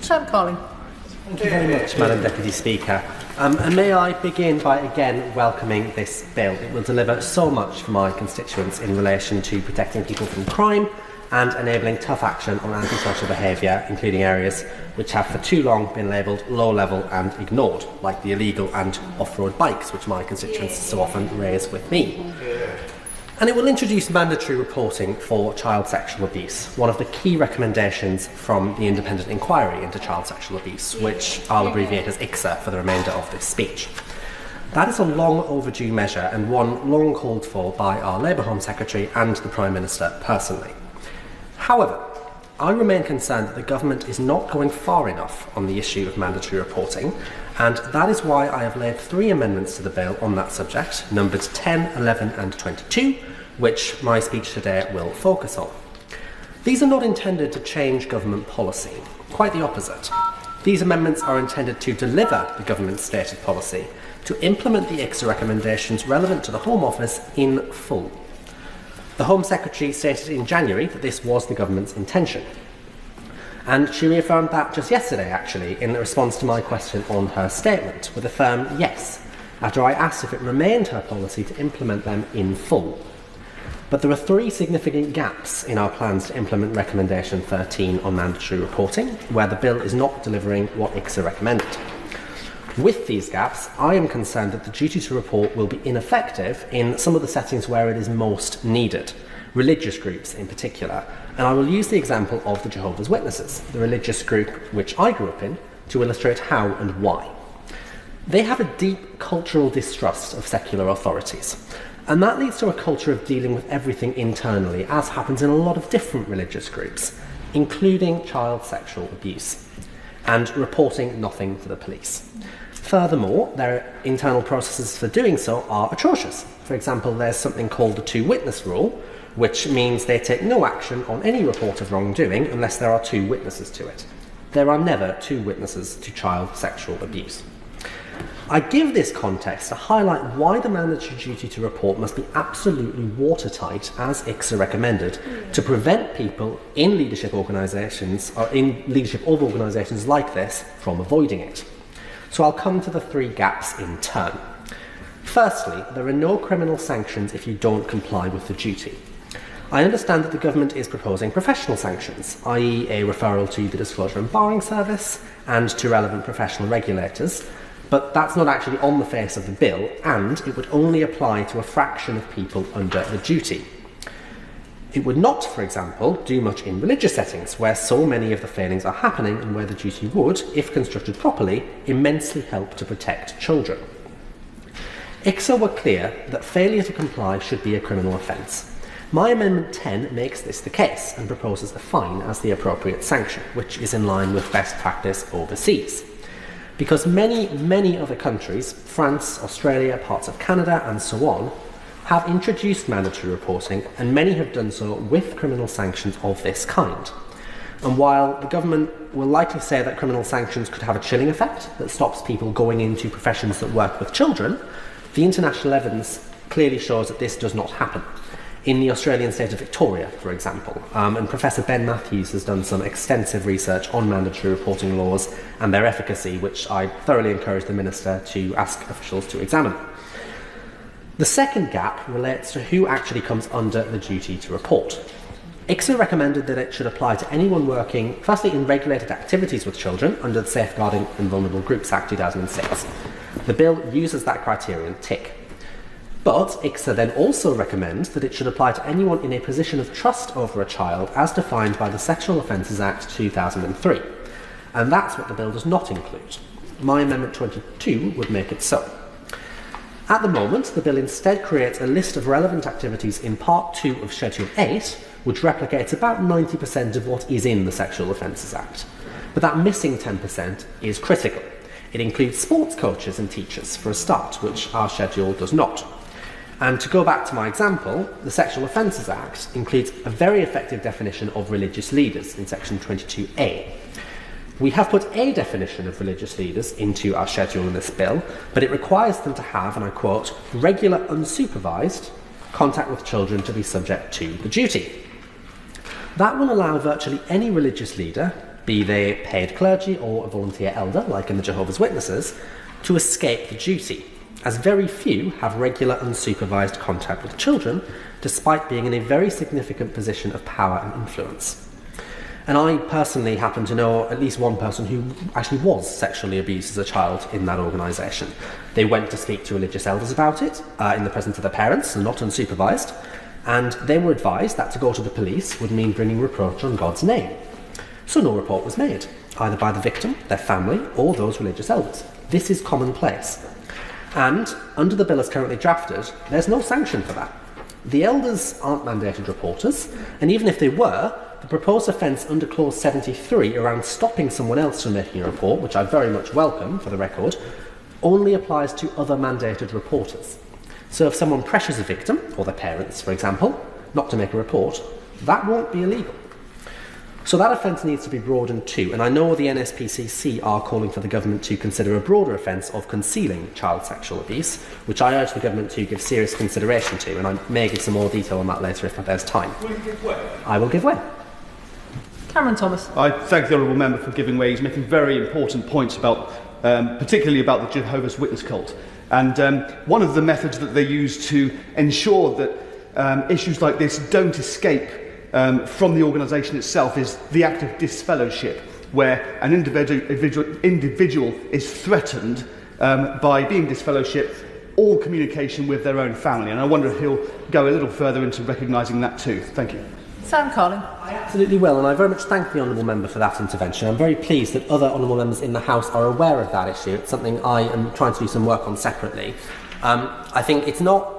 Chair calling. Thank you very much, Madam Deputy Speaker. And may I begin by again welcoming this bill. It will deliver so much for my constituents in relation to protecting people from crime and enabling tough action on antisocial behaviour, including areas which have for too long been labelled low level and ignored, like the illegal and off-road bikes, which my constituents so often raise with me. And it will introduce mandatory reporting for child sexual abuse, one of the key recommendations from the independent inquiry into child sexual abuse, which I'll abbreviate as ICSA for the remainder of this speech. That is a long overdue measure and one long called for by our Labour Home Secretary and the Prime Minister personally. However, I remain concerned that the government is not going far enough on the issue of mandatory reporting, and that is why I have laid 3 amendments to the bill on that subject, numbered 10, 11 and 22, which my speech today will focus on. These are not intended to change government policy, quite the opposite. These amendments are intended to deliver the government's stated policy, to implement the ICSA recommendations relevant to the Home Office in full. The Home Secretary stated in January that this was the government's intention. And she reaffirmed that just yesterday, actually, in response to my question on her statement, with a firm yes, after I asked if it remained her policy to implement them in full. But there are 3 significant gaps in our plans to implement Recommendation 13 on mandatory reporting, where the bill is not delivering what ICSA recommended. With these gaps, I am concerned that the duty to report will be ineffective in some of the settings where it is most needed, religious groups in particular, and I will use the example of the Jehovah's Witnesses, the religious group which I grew up in, to illustrate how and why. They have a deep cultural distrust of secular authorities, and that leads to a culture of dealing with everything internally, as happens in a lot of different religious groups, including child sexual abuse, and reporting nothing to the police. Furthermore, their internal processes for doing so are atrocious. For example, there's something called the 2-witness rule, which means they take no action on any report of wrongdoing unless there are 2 witnesses to it. There are never 2 witnesses to child sexual abuse. I give this context to highlight why the mandatory duty to report must be absolutely watertight, as ICSA recommended, to prevent people in leadership organisations, or in leadership of organisations like this, from avoiding it. So I'll come to the 3 gaps in turn. Firstly, there are no criminal sanctions if you don't comply with the duty. I understand that the government is proposing professional sanctions, i.e. a referral to the Disclosure and Barring Service and to relevant professional regulators, but that's not actually on the face of the bill, and it would only apply to a fraction of people under the duty. It would not, for example, do much in religious settings, where so many of the failings are happening and where the duty would, if constructed properly, immensely help to protect children. ICSA were clear that failure to comply should be a criminal offence. My Amendment 10 makes this the case and proposes a fine as the appropriate sanction, which is in line with best practice overseas. Because many other countries, France, Australia, parts of Canada and so on, have introduced mandatory reporting, and many have done so with criminal sanctions of this kind. And while the government will likely say that criminal sanctions could have a chilling effect that stops people going into professions that work with children, the international evidence clearly shows that this does not happen. In the Australian state of Victoria, for example, and Professor Ben Matthews has done some extensive research on mandatory reporting laws and their efficacy, which I thoroughly encourage the Minister to ask officials to examine. The second gap relates to who actually comes under the duty to report. ICSA recommended that it should apply to anyone working, firstly, in regulated activities with children under the Safeguarding and Vulnerable Groups Act 2006. The bill uses that criterion tick. But ICSA then also recommends that it should apply to anyone in a position of trust over a child as defined by the Sexual Offences Act 2003. And that's what the bill does not include. My Amendment 22 would make it so. At the moment, the bill instead creates a list of relevant activities in Part 2 of Schedule 8, which replicates about 90% of what is in the Sexual Offences Act. But that missing 10% is critical. It includes sports coaches and teachers, for a start, which our schedule does not. And to go back to my example, the Sexual Offences Act includes a very effective definition of religious leaders in Section 22A. We have put a definition of religious leaders into our schedule in this bill, but it requires them to have, and I quote, regular unsupervised contact with children to be subject to the duty. That will allow virtually any religious leader, be they paid clergy or a volunteer elder, like in the Jehovah's Witnesses, to escape the duty, as very few have regular unsupervised contact with children, despite being in a very significant position of power and influence. And I personally happen to know at least one person who actually was sexually abused as a child in that organisation. They went to speak to religious elders about it in the presence of their parents and not unsupervised, and they were advised that to go to the police would mean bringing reproach on God's name. So no report was made, either by the victim, their family, or those religious elders. This is commonplace. And under the bill as currently drafted, there's no sanction for that. The elders aren't mandated reporters, and even if they were, the proposed offence under clause 73 around stopping someone else from making a report, which I very much welcome for the record, only applies to other mandated reporters. So if someone pressures a victim, or their parents for example, not to make a report, that won't be illegal. So that offence needs to be broadened too, and I know the NSPCC are calling for the government to consider a broader offence of concealing child sexual abuse, which I urge the government to give serious consideration to, and I may give some more detail on that later if there's time. Will you give way? I will give way. Cameron Thomas. I thank the Honourable Member for giving way. He's making very important points about, particularly about the Jehovah's Witness cult. And one of the methods that they use to ensure that issues like this don't escape from the organisation itself is the act of disfellowship, where an individual is threatened by being disfellowshipped all communication with their own family. And I wonder if he'll go a little further into recognising that too. Thank you. Sam Carling. I absolutely will, and I very much thank the Honourable Member for that intervention. I'm very pleased that other Honourable Members in the House are aware of that issue. It's something I am trying to do some work on separately. I think it's not...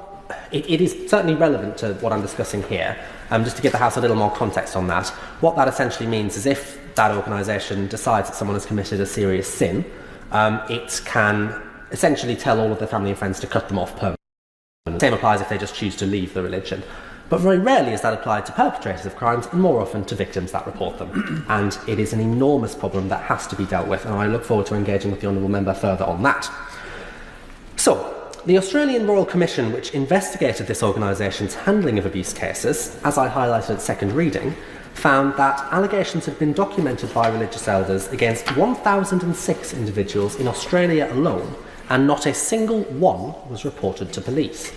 It is certainly relevant to what I'm discussing here. Just to give the House a little more context on that, what that essentially means is if that organisation decides that someone has committed a serious sin, it can essentially tell all of their family and friends to cut them off permanently. The same applies if they just choose to leave the religion. But very rarely is that applied to perpetrators of crimes, and more often to victims that report them. And it is an enormous problem that has to be dealt with, and I look forward to engaging with the Honourable Member further on that. So, the Australian Royal Commission, which investigated this organisation's handling of abuse cases, as I highlighted at second reading, found that allegations had been documented by religious elders against 1,006 individuals in Australia alone, and not a single one was reported to police.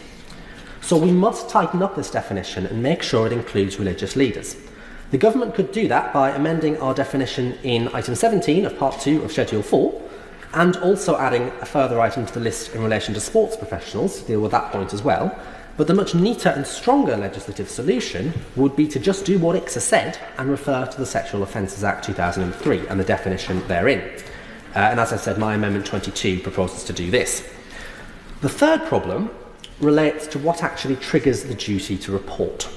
So we must tighten up this definition and make sure it includes religious leaders. The government could do that by amending our definition in item 17 of part 2 of schedule 4, and also adding a further item to the list in relation to sports professionals to deal with that point as well. But the much neater and stronger legislative solution would be to just do what ICSA said and refer to the Sexual Offences Act 2003 and the definition therein. And as I said, my Amendment 22 proposes to do this. The third problem relates to what actually triggers the duty to report.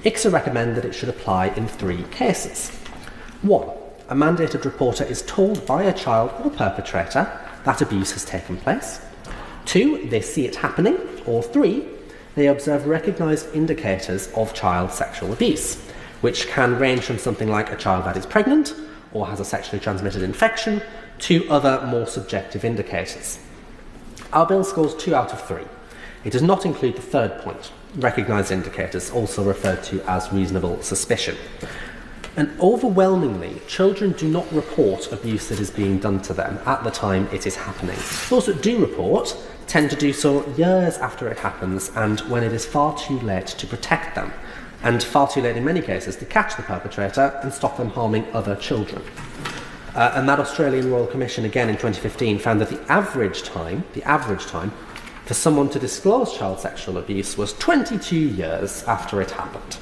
ICSA recommend that it should apply in 3 cases. 1. A mandated reporter is told by a child or perpetrator that abuse has taken place. 2. They see it happening. Or 3. They observe recognised indicators of child sexual abuse, which can range from something like a child that is pregnant or has a sexually transmitted infection to other more subjective indicators. Our bill scores 2 out of 3. It does not include the third point, recognised indicators, also referred to as reasonable suspicion. And overwhelmingly, children do not report abuse that is being done to them at the time it is happening. Those that do report tend to do so years after it happens and when it is far too late to protect them, and far too late in many cases to catch the perpetrator and stop them harming other children. And that Australian Royal Commission, again in 2015, found that the average time for someone to disclose child sexual abuse was 22 years after it happened.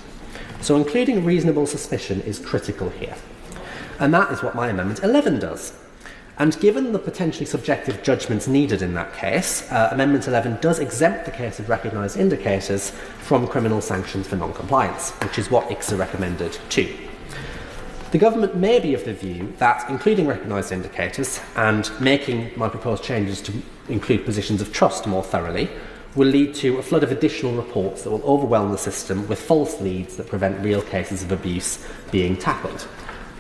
So including reasonable suspicion is critical here. And that is what my Amendment 11 does. And given the potentially subjective judgments needed in that case, Amendment 11 does exempt the case of recognised indicators from criminal sanctions for non-compliance, which is what ICSA recommended too. The government may be of the view that including recognised indicators and making my proposed changes to include positions of trust more thoroughly will lead to a flood of additional reports that will overwhelm the system with false leads that prevent real cases of abuse being tackled.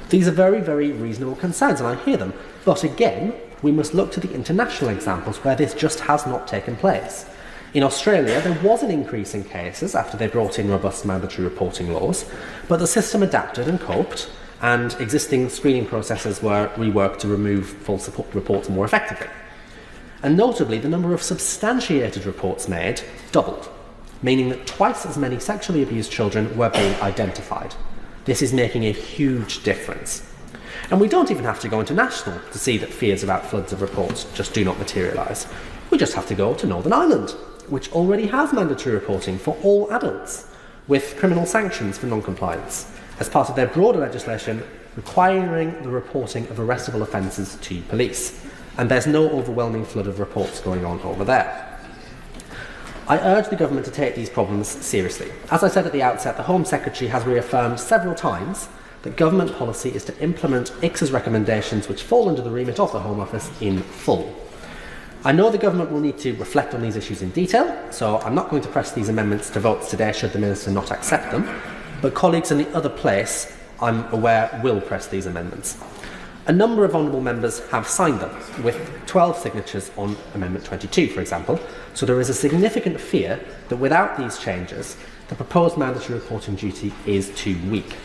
These are very, very reasonable concerns, and I hear them. But again, we must look to the international examples where this just has not taken place. In Australia, there was an increase in cases after they brought in robust mandatory reporting laws, but the system adapted and coped, and existing screening processes were reworked to remove false reports more effectively. And notably, the number of substantiated reports made doubled, meaning that twice as many sexually abused children were being identified. This is making a huge difference. And we don't even have to go international to see that fears about floods of reports just do not materialise. We just have to go to Northern Ireland, which already has mandatory reporting for all adults, with criminal sanctions for non-compliance, as part of their broader legislation requiring the reporting of arrestable offences to police. And there's no overwhelming flood of reports going on over there. I urge the government to take these problems seriously. As I said at the outset, the Home Secretary has reaffirmed several times that government policy is to implement ICSA's recommendations which fall under the remit of the Home Office in full. I know the government will need to reflect on these issues in detail, so I'm not going to press these amendments to votes today should the Minister not accept them, but colleagues in the other place, I'm aware, will press these amendments. A number of honourable members have signed them, with 12 signatures on Amendment 22, for example, so there is a significant fear that without these changes, the proposed mandatory reporting duty is too weak.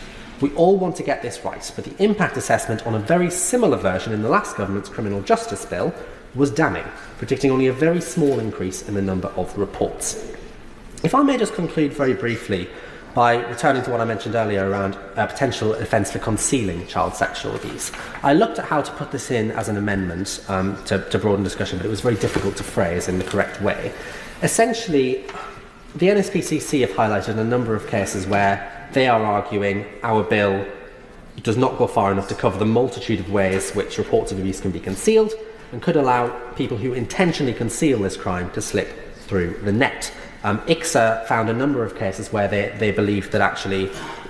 We all want to get this right, but the impact assessment on a very similar version in the last government's criminal justice bill was damning, predicting only a very small increase in the number of reports. If I may just conclude very briefly by returning to what I mentioned earlier around a potential offence for concealing child sexual abuse. I looked at how to put this in as an amendment to broaden discussion, but it was very difficult to phrase in the correct way. Essentially, the NSPCC have highlighted a number of cases where they are arguing our bill does not go far enough to cover the multitude of ways which reports of abuse can be concealed and could allow people who intentionally conceal this crime to slip through the net. ICSA found a number of cases where they believed that actually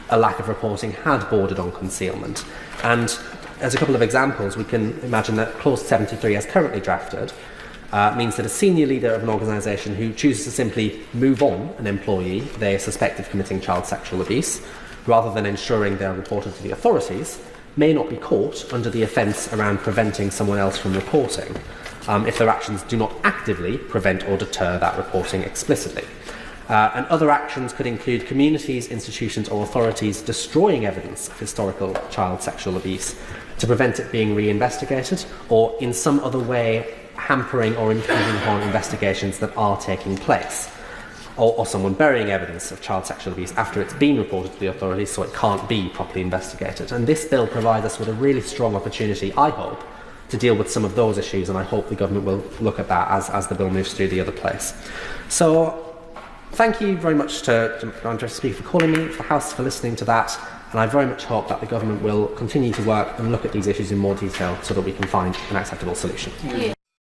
a lack of reporting had bordered on concealment. And as a couple of examples, we can imagine that Clause 73, as currently drafted, means that a senior leader of an organisation who chooses to simply move on an employee they suspect of committing child sexual abuse, rather than ensuring they are reported to the authorities, may not be caught under the offence around preventing someone else from reporting, if their actions do not actively prevent or deter that reporting explicitly. And other actions could include communities, institutions or authorities destroying evidence of historical child sexual abuse to prevent it being reinvestigated, or in some other way hampering or impinging upon investigations that are taking place, or someone burying evidence of child sexual abuse after it's been reported to the authorities so it can't be properly investigated. And this bill provides us with a really strong opportunity, I hope, to deal with some of those issues, and I hope the government will look at that as the bill moves through the other place. So thank you very much to Andrew Speaker for calling me, for the House for listening to that, and I very much hope that the government will continue to work and look at these issues in more detail so that we can find an acceptable solution.